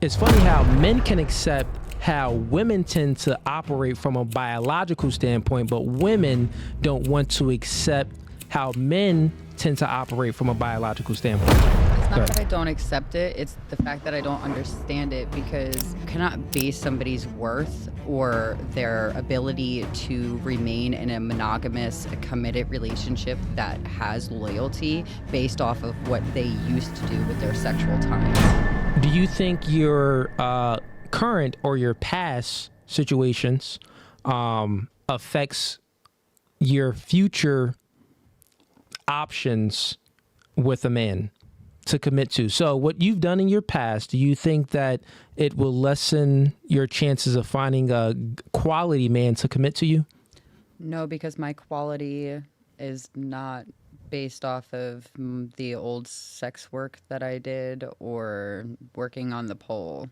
it's funny how men can accept how women tend to operate from a biological standpoint, but women don't want to accept how men tend to operate from a biological standpoint. It's not that I don't accept it, it's the fact that I don't understand it, because you cannot base somebody's worth or their ability to remain in a monogamous, committed relationship that has loyalty based off of what they used to do with their sexual time. Do you think your current or your past situations affects your future options with a man to commit to? So what you've done in your past, do you think that it will lessen your chances of finding a quality man to commit to you? No, because my quality is not based off of the old sex work that I did or working on the pole.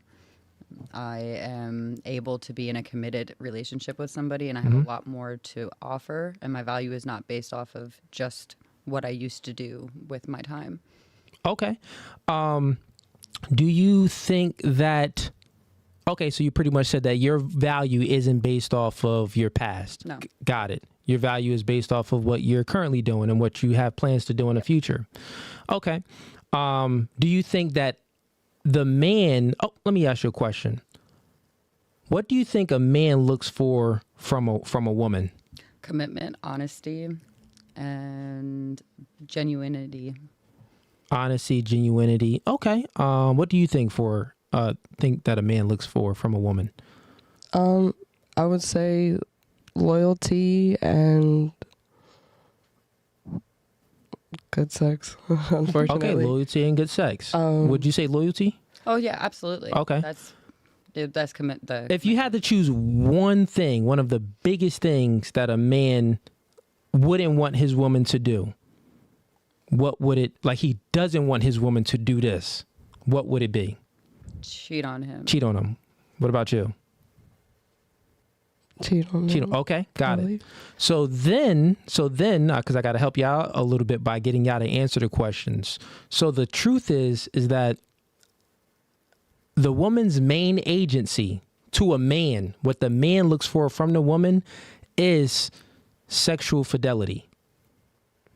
I am able to be in a committed relationship with somebody, and I have a lot more to offer, and my value is not based off of just what I used to do with my time. Okay. Do you think that, okay, so you pretty much said that your value isn't based off of your past. No. Got it. Your value is based off of what you're currently doing and what you have plans to do in the future. Okay. Do you think that the man, let me ask you a question. What do you think a man looks for from a woman? Commitment, honesty, and genuinity. Honesty, genuinity. Okay. What do you think that a man looks for from a woman? I would say loyalty and good sex, unfortunately. Okay, loyalty and good sex. Would you say loyalty? Oh yeah, absolutely. Okay. That's commit. If you had to choose one thing, one of the biggest things that a man wouldn't want his woman to do, what would it, like he doesn't want his woman to do this, what would it be? Cheat on him. Cheat on him. What about you? Cheat on him. Okay, got it. So then, because I got to help you out a little bit by getting y'all to answer the questions. So the truth is that the woman's main agency to a man, what the man looks for from the woman is sexual fidelity,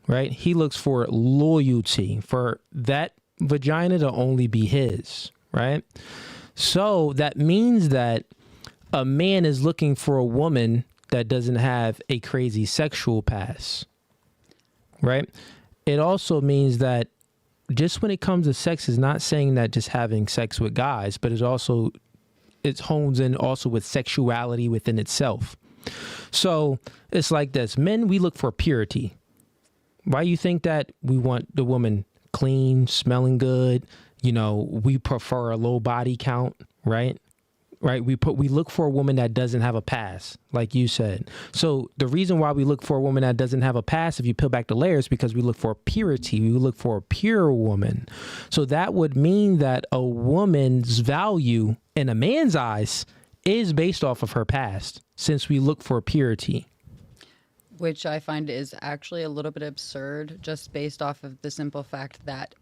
right? He looks for loyalty, for that vagina to only be his, right? So that means that a man is looking for a woman that doesn't have a crazy sexual past, right? It also means that just when it comes to sex, is not saying that just having sex with guys, but it hones in also with sexuality within itself. So it's like this. Men, we look for purity. Why you think that we want the woman clean, smelling good? You know, we prefer a low body count, right? Right. We look for a woman that doesn't have a past, like you said. So the reason why we look for a woman that doesn't have a past, if you peel back the layers, because we look for purity. We look for a pure woman. So that would mean that a woman's value in a man's eyes is based off of her past, since we look for purity. Which I find is actually a little bit absurd, just based off of the simple fact that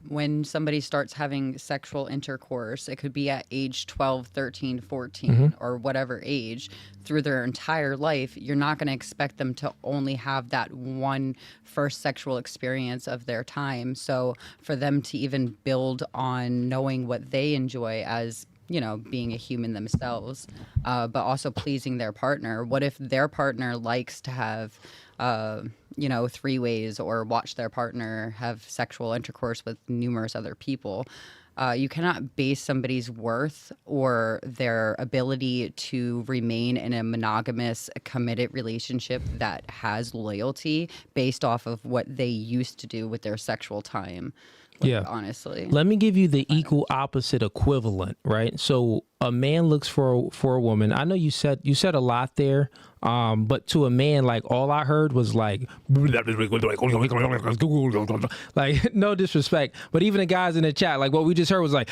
when somebody starts having sexual intercourse, it could be at age 12, 13, 14, or whatever age, through their entire life, you're not going to expect them to only have that one first sexual experience of their time. So for them to even build on knowing what they enjoy as, you know, being a human themselves, but also pleasing their partner. What if their partner likes to have, you know, three-ways, or watch their partner have sexual intercourse with numerous other people? You cannot base somebody's worth or their ability to remain in a monogamous, committed relationship that has loyalty based off of what they used to do with their sexual time. Honestly. Let me give you the equal opposite equivalent, right? So a man looks for a woman. I know you said a lot there, but to a man, like all I heard was like no disrespect, but even the guys in the chat, like what we just heard was like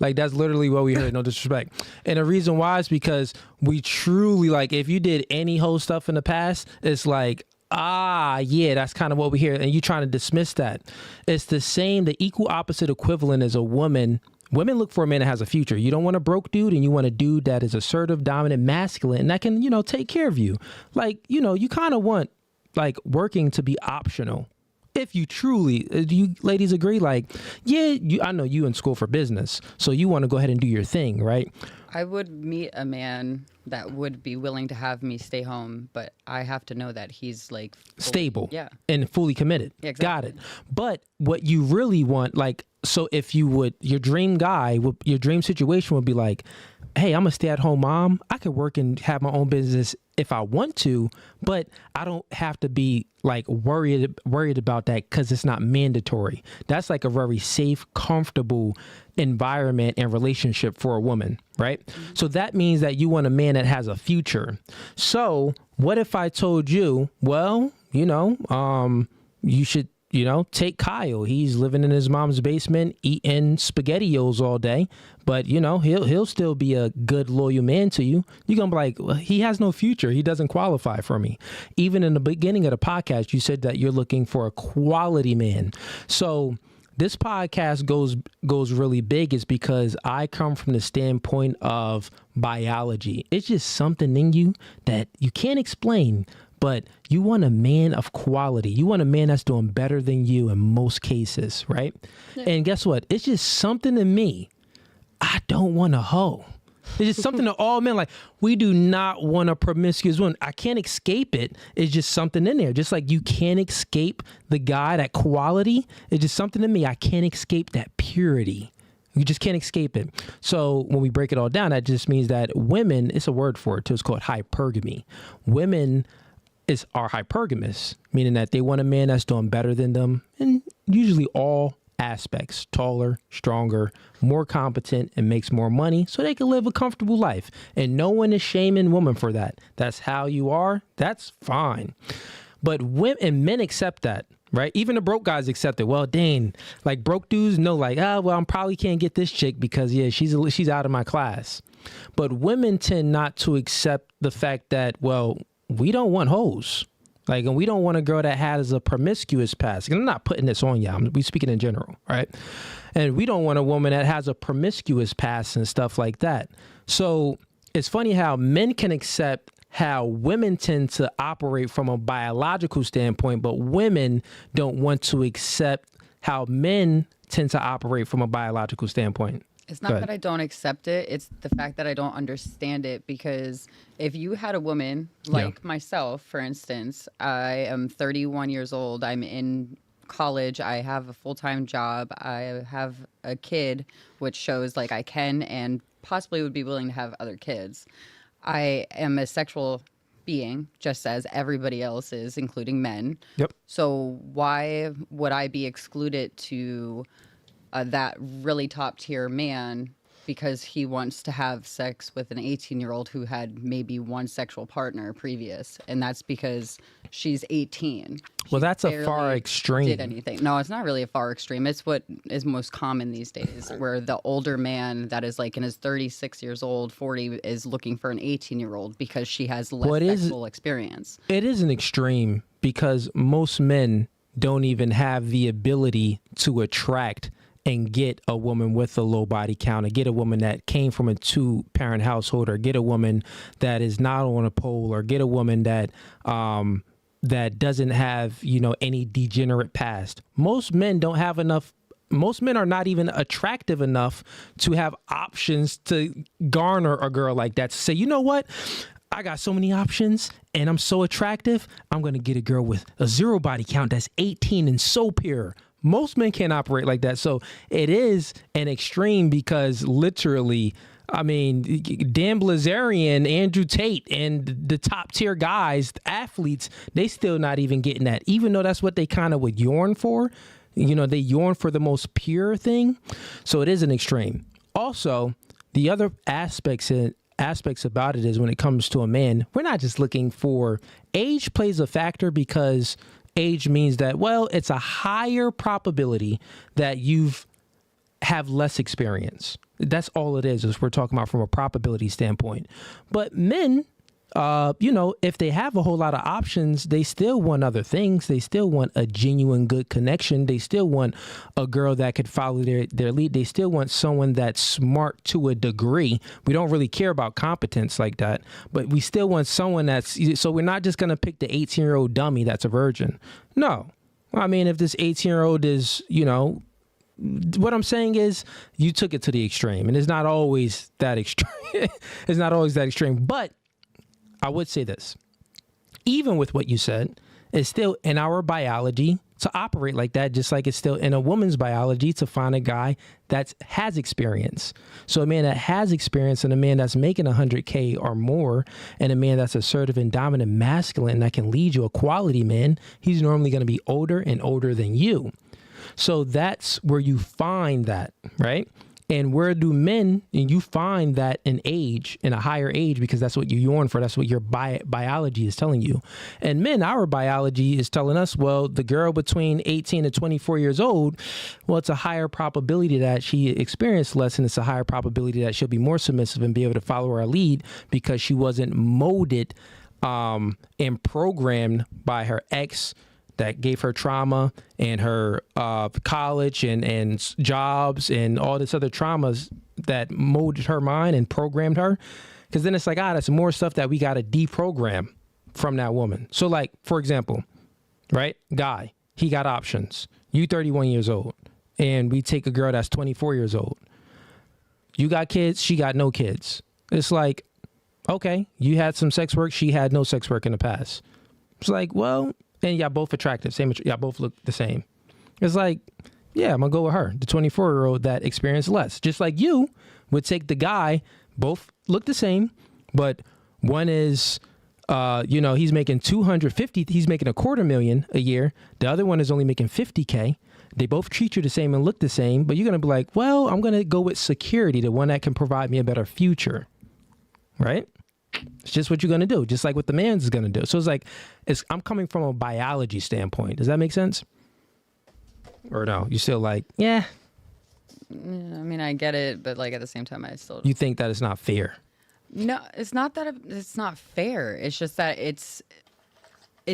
like that's literally what we heard. No disrespect. And the reason why is because we truly, like, if you did any whole stuff in the past, it's like Yeah, that's kind of what we hear. And you trying to dismiss that. It's the same, the equal opposite equivalent as a woman. Women look for a man that has a future. You don't want a broke dude, and you want a dude that is assertive, dominant, masculine, and that can, take care of you. Like, you kind of want like working to be optional. If you truly, do you ladies agree? Like, yeah, I know you in school for business, so you want to go ahead and do your thing, right? I would meet a man that would be willing to have me stay home, but I have to know that he's like stable, yeah, and fully committed. Yeah, exactly. Got it. But what you really want, like, so if you would, your dream guy, your dream situation would be like, hey, I'm a stay-at-home mom. I could work and have my own business if I want to, but I don't have to be like worried about that because it's not mandatory. That's like a very safe, comfortable environment and relationship for a woman, right? Mm-hmm. So that means that you want a man that has a future. So what if I told you, well, you should, take Kyle. He's living in his mom's basement, eating SpaghettiOs all day, but he'll still be a good, loyal man to you. You're gonna be like, well, he has no future. He doesn't qualify for me. Even in the beginning of the podcast, you said that you're looking for a quality man. So this podcast goes really big is because I come from the standpoint of biology. It's just something in you that you can't explain. But you want a man of quality. You want a man that's doing better than you in most cases, right? Yeah. And guess what? It's just something in me. I don't want a hoe. It's just something to all men. Like, we do not want a promiscuous woman. I can't escape it. It's just something in there. Just like you can't escape the guy, that quality. It's just something in me. I can't escape that purity. You just can't escape it. So when we break it all down, that just means that women, it's a word for it too. It's called hypergamy. Women are hypergamous, meaning that they want a man that's doing better than them in usually all aspects: taller, stronger, more competent, and makes more money so they can live a comfortable life. And no one is shaming women for that. That's how you are. That's fine. But women and men accept that, right? Even the broke guys accept it. Well, dang, like broke dudes know like, well, I probably can't get this chick because, yeah, she's out of my class. But women tend not to accept the fact that, well, we don't want hoes. Like, and we don't want a girl that has a promiscuous past. And I'm not putting this on y'all. We speaking in general, right? And we don't want a woman that has a promiscuous past and stuff like that. So it's funny how men can accept how women tend to operate from a biological standpoint, but women don't want to accept how men tend to operate from a biological standpoint. It's not that I don't accept it. It's the fact that I don't understand it, because if you had a woman like myself, for instance, I am 31 years old. I'm in college. I have a full-time job. I have a kid, which shows like I can and possibly would be willing to have other kids. I am a sexual being, just as everybody else is, including men. Yep. So why would I be excluded to that really top tier man because he wants to have sex with an 18-year-old who had maybe one sexual partner previous, and that's because she's 18. Well, that's a far extreme. Did anything? No, it's not really a far extreme. It's what is most common these days, where the older man that is like in his 36 years old, 40 is looking for an 18-year-old because she has less sexual experience. It is an extreme because most men don't even have the ability to attract and get a woman with a low body count, or get a woman that came from a 2-parent household, or get a woman that is not on a pole, or get a woman that that doesn't have, any degenerate past. Most men don't have enough. Most men are not even attractive enough to have options to garner a girl like that. To say, you know what? I got so many options and I'm so attractive. I'm going to get a girl with a 0 body count that's 18 and so pure. Most men can't operate like that. So it is an extreme because literally, I mean, Dan Bilzerian, Andrew Tate, and the top tier guys, athletes, they still not even getting that, even though that's what they kind of would yearn for. They yearn for the most pure thing. So it is an extreme. Also, the other aspects about it is when it comes to a man, we're not just looking for age plays a factor, because age means that, well, it's a higher probability that have less experience. That's all it is we're talking about from a probability standpoint. But men if they have a whole lot of options, they still want other things. They still want a genuine good connection. They still want a girl that could follow their lead. They still want someone that's smart to a degree. We don't really care about competence like that, but we still want someone so we're not just going to pick the 18-year-old dummy that's a virgin. No. I mean, if this 18-year-old is, what I'm saying is you took it to the extreme, and it's not always that extreme. It's not always that extreme, but I would say this, even with what you said, it's still in our biology to operate like that, just like it's still in a woman's biology to find a guy that has experience. So a man that has experience and a man that's making 100K or more and a man that's assertive and dominant masculine that can lead you, a quality man, he's normally going to be older and older than you. So that's where you find that, right? And where do men, and you find that in age, in a higher age, because that's what you yearn for. That's what your biology is telling you. And men, our biology is telling us, well, the girl between 18 and 24 years old, well, it's a higher probability that she experienced less, and it's a higher probability that she'll be more submissive and be able to follow our lead because she wasn't molded and programmed by her ex that gave her trauma and her college and jobs and all this other traumas that molded her mind and programmed her. Because then it's like, that's more stuff that we got to deprogram from that woman. So like, for example, right? Guy, he got options. You 31 years old. And we take a girl that's 24 years old. You got kids, she got no kids. It's like, okay, you had some sex work, she had no sex work in the past. It's like, well, and y'all both attractive. Y'all both look the same. It's like, yeah, I'm going to go with her, the 24-year-old that experienced less. Just like you would take the guy, both look the same, but one is, he's making 250, he's making $250,000 a year. The other one is only making 50K. They both treat you the same and look the same, but you're going to be like, well, I'm going to go with security, the one that can provide me a better future, right? It's just what you're going to do, just like what the man's going to do. So it's like, I'm coming from a biology standpoint. Does that make sense? Or no? You still like, yeah. I mean, I get it, but like at the same time, I still. You think that it's not fair? No, it's not that it's not fair. It's just that it's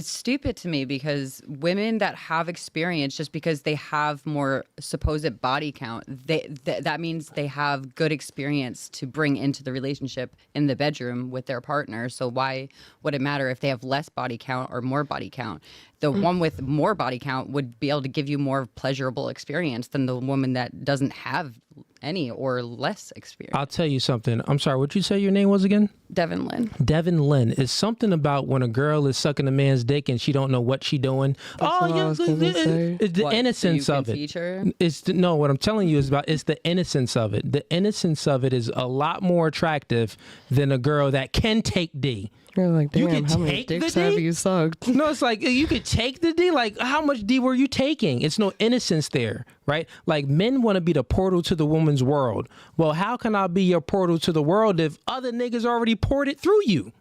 stupid to me because women that have experience, just because they have more supposed body count, that means they have good experience to bring into the relationship in the bedroom with their partner. So why would it matter if they have less body count or more body count? The one with more body count would be able to give you more pleasurable experience than the woman that doesn't have any or less experience. I'll tell you something. I'm sorry, what'd you say your name was again? Devin Lynn. Devin Lynn. It's something about when a girl is sucking a man's dick and she don't know what she doing. It's the innocence of it. No, what I'm telling you is it's the innocence of it. The innocence of it is a lot more attractive than a girl that can take D. You're like, damn, how many dicks have you sucked? No, it's like, you could take the D. Like, how much D were you taking? It's no innocence there, right? Like, men want to be the portal to the woman's world. Well, how can I be your portal to the world if other niggas already poured it through you?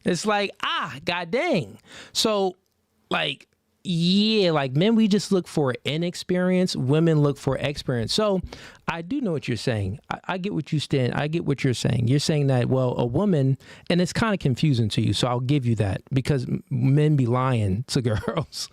It's like, god dang. So, like, yeah, like men, we just look for inexperience. Women look for experience. So I do know what you're saying. I get what I get what you're saying. You're saying that, well, a woman, and it's kind of confusing to you. So I'll give you that because men be lying to girls.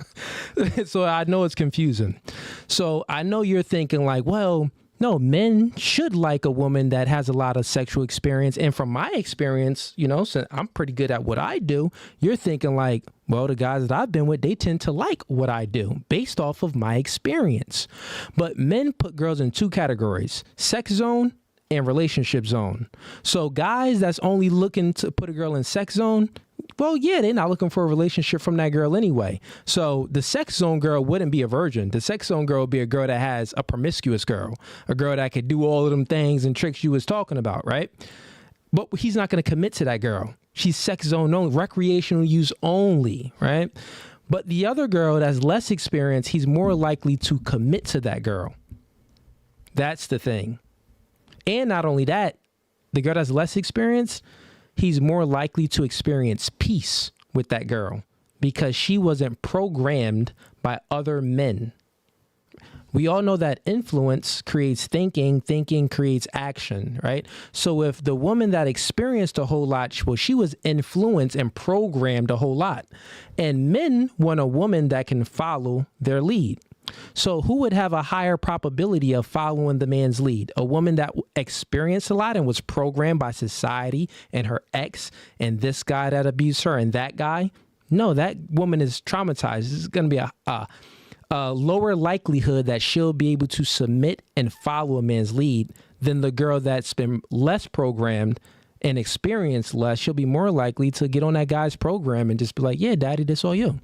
So I know it's confusing. So I know you're thinking like, well, no, men should like a woman that has a lot of sexual experience. And from my experience, since I'm pretty good at what I do, you're thinking like, well, the guys that I've been with, they tend to like what I do based off of my experience. But men put girls in two categories, sex zone and relationship zone. So guys that's only looking to put a girl in sex zone, well, yeah, they're not looking for a relationship from that girl anyway. So the sex zone girl wouldn't be a virgin. The sex zone girl would be a girl that has a promiscuous girl, a girl that could do all of them things and tricks you was talking about, right? But he's not going to commit to that girl. She's sex zone only, recreational use only, right? But the other girl that's less experienced, he's more likely to commit to that girl. That's the thing. And not only that, the girl that's less experienced, he's more likely to experience peace with that girl because she wasn't programmed by other men. We all know that influence creates thinking, thinking creates action, right? So if the woman that experienced a whole lot, well, she was influenced and programmed a whole lot. And men want a woman that can follow their lead. So who would have a higher probability of following the man's lead? A woman that experienced a lot and was programmed by society and her ex and this guy that abused her and that guy? No, that woman is traumatized. This is going to be a lower likelihood that she'll be able to submit and follow a man's lead than the girl that's been less programmed and experienced less. She'll be more likely to get on that guy's program and just be like, yeah, daddy, this all you.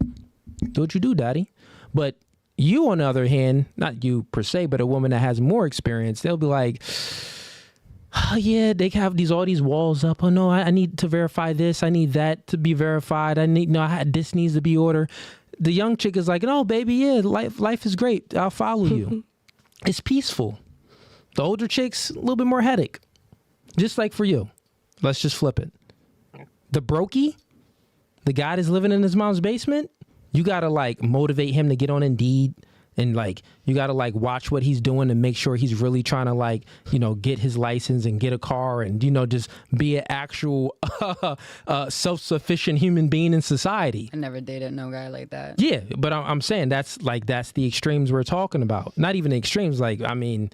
Do what you do, daddy. But you, on the other hand, not you per se, but a woman that has more experience, they'll be like, oh, yeah, they have all these walls up. Oh, no, I need to verify this. I need that to be verified. This needs to be ordered. The young chick is like, no, baby, yeah, life is great. I'll follow you. It's peaceful. The older chick's a little bit more headache. Just like for you. Let's just flip it. The brokey, the guy that's living in his mom's basement, you got to like motivate him to get on Indeed. And like, you got to like watch what he's doing and make sure he's really trying to like, get his license and get a car and, just be an actual self-sufficient human being in society. I never dated no guy like that. Yeah, but I'm saying that's the extremes we're talking about. Not even the extremes. Like, I mean,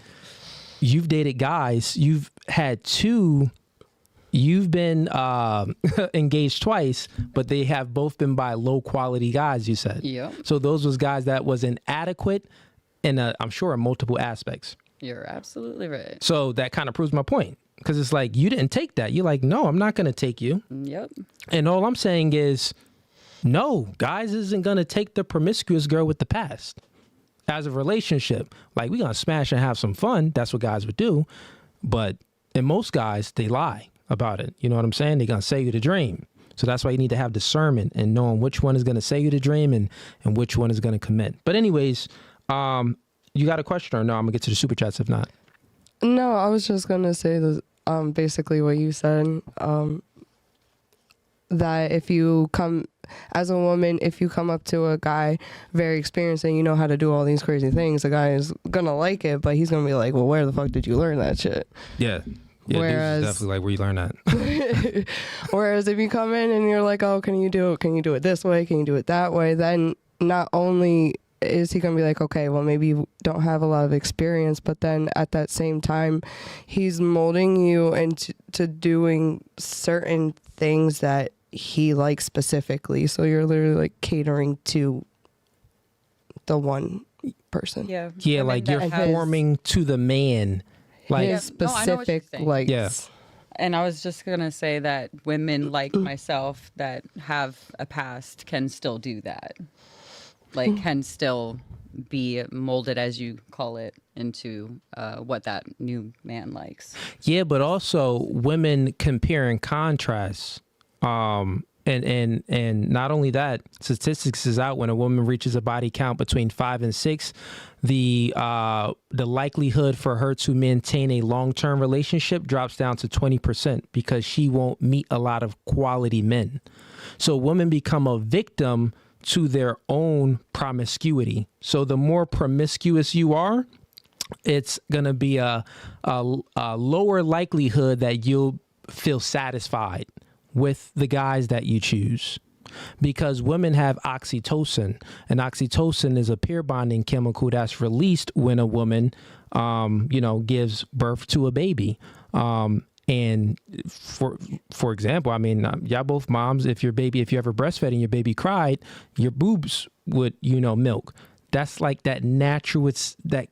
you've dated guys, you've had two. You've been engaged twice, but they have both been by low quality guys, you said. Yeah. So those was guys that was inadequate in, I'm sure, in multiple aspects. You're absolutely right. So that kind of proves my point. Because it's like, you didn't take that. You're like, no, I'm not going to take you. Yep. And all I'm saying is, no, guys isn't going to take the promiscuous girl with the past as a relationship. Like, we going to smash and have some fun. That's what guys would do. But in most guys, they lie about it. You know what I'm saying? They're going to sell you the dream. So that's why you need to have discernment and knowing which one is going to sell you the dream and which one is going to commit. But anyways, you got a question or no? I'm going to get to the super chats if not. No, I was just going to say basically what you said, that if you come as a woman, if you come up to a guy very experienced and you know how to do all these crazy things, the guy is going to like it, but he's going to be like, well, where the fuck did you learn that shit? Yeah. Yeah, whereas, definitely like where you learn that. Whereas if you come in and you're like, oh, can you do it this way? Can you do it that way? Then not only is he going to be like, okay, well, maybe you don't have a lot of experience, but then at that same time, he's molding you into doing certain things that he likes specifically. So you're literally like catering to the one person. Yeah. Yeah, like you're forming to the man. Like his specific likes. Yeah. And I was just going to say that women like myself that have a past can still do that. Like, can still be molded, as you call it, into what that new man likes. Yeah, but also women compare and contrast. And not only that, statistics is out when a woman reaches a body count between 5 and 6, the likelihood for her to maintain a long-term relationship drops down to 20% because she won't meet a lot of quality men. So women become a victim to their own promiscuity. So the more promiscuous you are, it's going to be a lower likelihood that you'll feel satisfied with the guys that you choose, because women have oxytocin, and oxytocin is a peer bonding chemical that's released when a woman, gives birth to a baby. And for example, I mean, y'all both moms, if you ever breastfed and your baby cried, your boobs would, milk. That's like that natural, it's that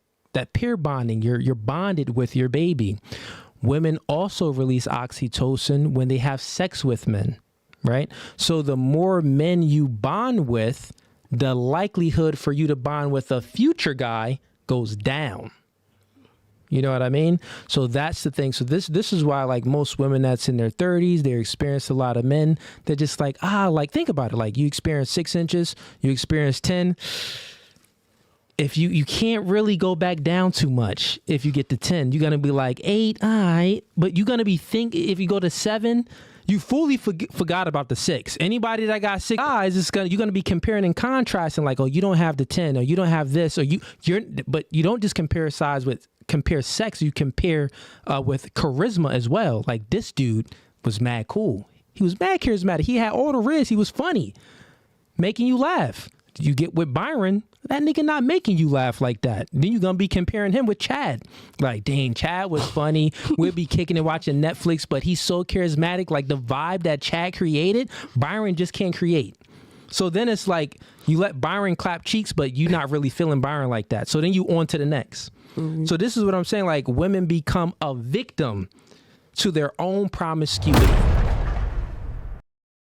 peer bonding. You're bonded with your baby. Women also release oxytocin when they have sex with men, right? So the more men you bond with, the likelihood for you to bond with a future guy goes down. You know what I mean? So that's the thing. So this is why, like, most women that's in their 30s, they experience a lot of men. They're just like, think about it. Like, you experience 6 inches, you experience 10. If you can't really go back down too much. If you get to 10, you're going to be like 8, all right. But you're going to be if you go to 7, you fully forgot about the 6. Anybody that got 6 eyes is you're gonna be comparing and contrasting, like, oh, you don't have the 10, or you don't have this, or but you don't just compare sex, you compare with charisma as well. Like, this dude was mad cool. He was mad charismatic. He had all the riz. He was funny, making you laugh. You get with Byron, that nigga not making you laugh like that. Then you're going to be comparing him with Chad. Like, dang, Chad was funny. We'll be kicking and watching Netflix, but he's so charismatic. Like, the vibe that Chad created, Byron just can't create. So then it's like, you let Byron clap cheeks, but you're not really feeling Byron like that. So then you on to the next. Mm-hmm. So this is what I'm saying. Like, women become a victim to their own promiscuity.